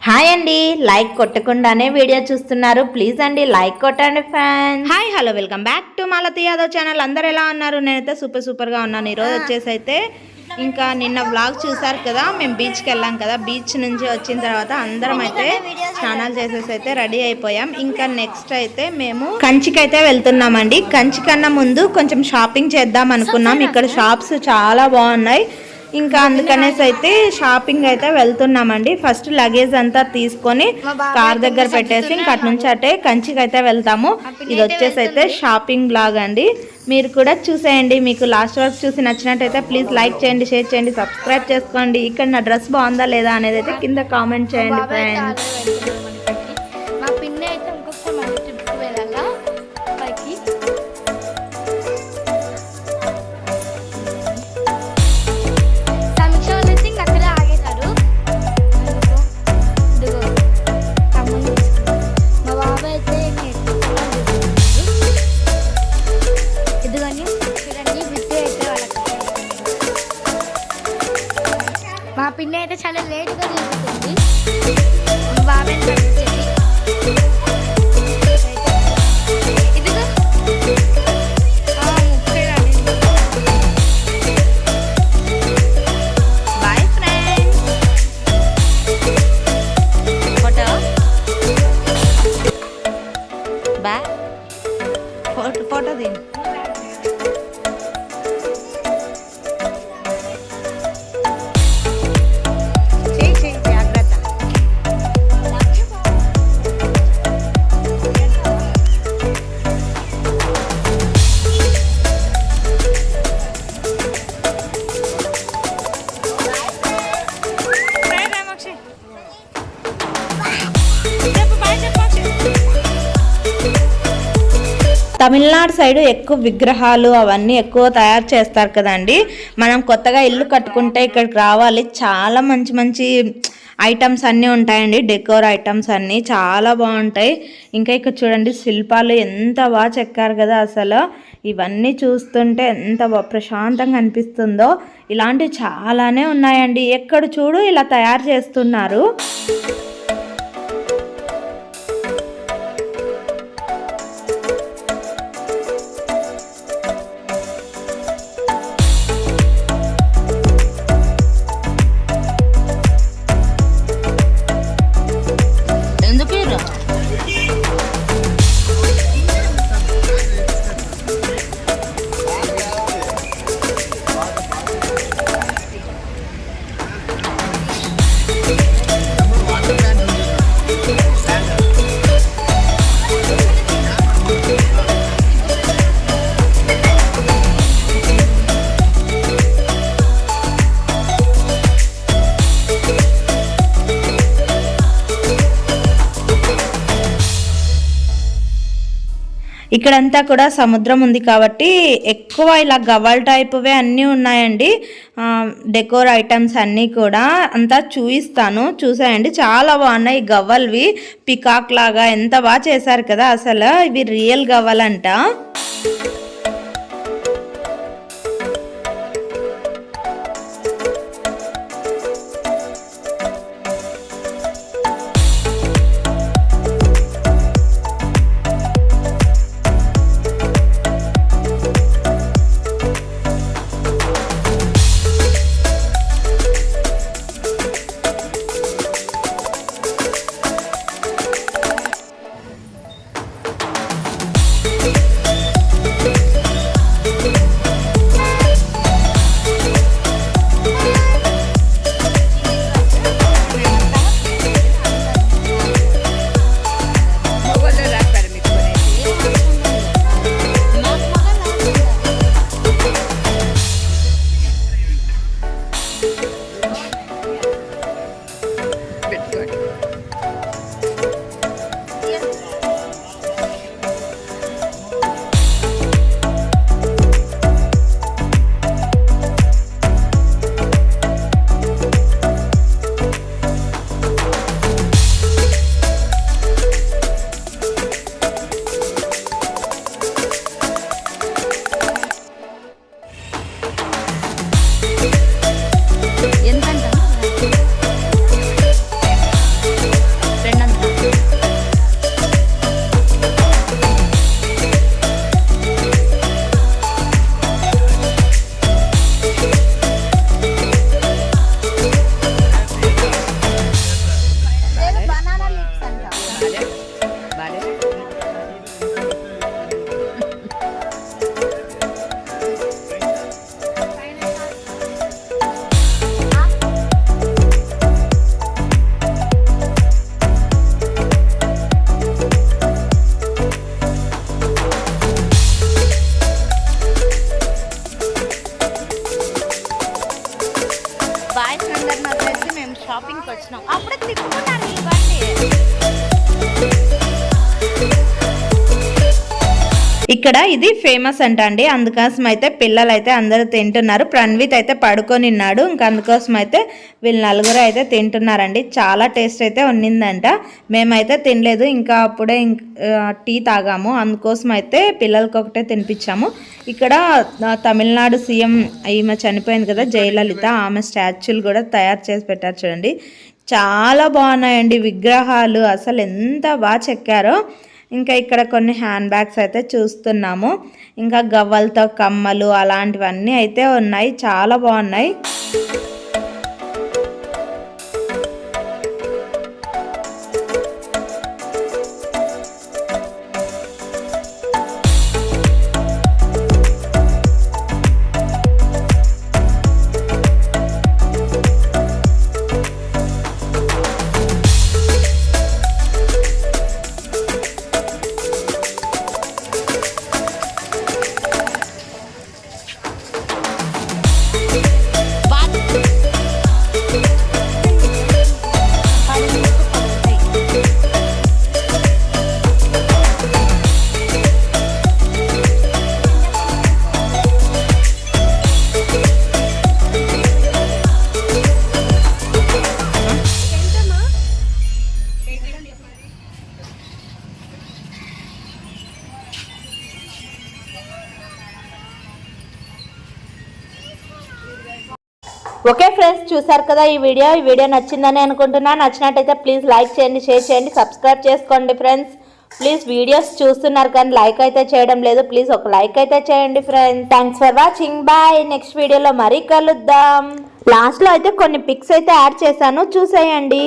Hi అండి, like కొట్టకుండానే video చూస్తున్నారు. Please అండి లైక్ కొట్టండి friends. Hi hello welcome back to Malathi Yadav channel. అందరు ఎలా ఉన్నారు? నేనైతే సూపర్గా ఉన్నాను. ఈరోజు వచ్చేసి అయితే ఇంకా నిన్న వ్లాగ్ చూసారు కదా, మేము బీచ్కి వెళ్ళాం కదా. బీచ్ నుంచి వచ్చిన తర్వాత అందరం అయితే స్నానాలు చేసేసి అయితే రెడీ అయిపోయాం. ఇంకా నెక్స్ట్ అయితే మేము కంచికైతే వెళ్తున్నామండి. కంచి కన్నా ముందు కొంచెం షాపింగ్ చేద్దాం అనుకున్నాం. ఇక్కడ షాప్స్ చాలా బాగున్నాయి. ఇంకా అందుకనేసి అయితే షాపింగ్ అయితే వెళ్తున్నామండి. ఫస్ట్ లగేజ్ అంతా తీసుకొని కార్ దగ్గర పెట్టేసి ఇంకా అటు నుంచి అటే కంచికి అయితే వెళ్తాము. ఇది వచ్చేసి అయితే షాపింగ్ బ్లాగ్ అండి. మీరు కూడా చూసేయండి. మీకు లాస్ట్ వరకు చూసి నచ్చినట్టయితే ప్లీజ్ లైక్ చేయండి, షేర్ చేయండి, సబ్స్క్రైబ్ చేసుకోండి. ఇక్కడ నా డ్రెస్ బాగుందా లేదా అనేది అయితే కింద కామెంట్ చేయండి ఫ్రెండ్స్. మా పిన్ని అయితే చాలా లేట్గా తిరుగుతుంది. బాబాయ్ bye friends. Photo bye photo దీని తమిళనాడు సైడ్ ఎక్కువ విగ్రహాలు అవన్నీ ఎక్కువ తయారు చేస్తారు కదండి. మనం కొత్తగా ఇల్లు కట్టుకుంటే ఇక్కడికి రావాలి. చాలా మంచి మంచి ఐటమ్స్ అన్నీ ఉంటాయండి. డెకోర్ ఐటమ్స్ అన్నీ చాలా బాగుంటాయి. ఇంకా ఇక్కడ చూడండి శిల్పాలు ఎంత బాగా చెక్కారు కదా. అసలు ఇవన్నీ చూస్తుంటే ఎంత ప్రశాంతంగా అనిపిస్తుందో. ఇలాంటివి చాలానే ఉన్నాయండి. ఎక్కడ చూడు ఇలా తయారు చేస్తున్నారు. ఇక్కడంతా కూడా సముద్రం ఉంది కాబట్టి ఎక్కువ ఇలా గవ్వల్ టైప్వే అన్నీ ఉన్నాయండి. డెకోర్ ఐటమ్స్ అన్నీ కూడా అంతా చూపిస్తాను, చూసాయండి. చాలా బాగున్నాయి ఈ గవ్వల్వి. పికాక్ లాగా ఎంత బాగా చేశారు కదా. అసలు ఇవి రియల్ గవ్వలంట. ఇక్కడ ఇది ఫేమస్ అండి, అందుకోసం అయితే పిల్లలు అయితే అందరూ తింటున్నారు. ప్రణ్విత్ అయితే పడుకొని ఉన్నాడు, ఇంకా అందుకోసం అయితే వీళ్ళు నలుగురు అయితే తింటున్నారండి. చాలా టేస్ట్ అయితే ఉన్నిందంట. మేమైతే తినలేదు, ఇంకా అప్పుడే టీ తాగాము, అందుకోసం అయితే పిల్లలకి ఒకటే తినిపించాము. ఇక్కడ తమిళనాడు సీఎం ఈమె చనిపోయింది కదా జయలలిత, ఆమె స్టాచ్యూలు కూడా తయారు చేసి పెట్టారు చూడండి. చాలా బాగున్నాయండి విగ్రహాలు, అసలు ఎంత బాగా చెక్కారో. ఇంకా ఇక్కడ కొన్ని హ్యాండ్ బ్యాగ్స్ అయితే చూస్తున్నాము, ఇంకా గవ్వలతో కమ్మలు అలాంటివన్నీ అయితే ఉన్నాయి, చాలా బాగున్నాయి. ఓకే ఫ్రెండ్స్, చూసారు కదా ఈ వీడియో నచ్చిందని అనుకుంటున్నాను. నచ్చినట్టయితే ప్లీజ్ లైక్ చేయండి, షేర్ చేయండి, సబ్స్క్రైబ్ చేసుకోండి ఫ్రెండ్స్. ప్లీజ్ వీడియోస్ చూస్తున్నారు కానీ లైక్ అయితే చేయడం లేదు, ప్లీజ్ ఒక లైక్ అయితే చేయండి friends. Thanks for watching, bye. Next వీడియోలో మరీ కలుద్దాం. లాస్ట్లో అయితే కొన్ని పిక్స్ అయితే యాడ్ చేశాను, చూసేయండి.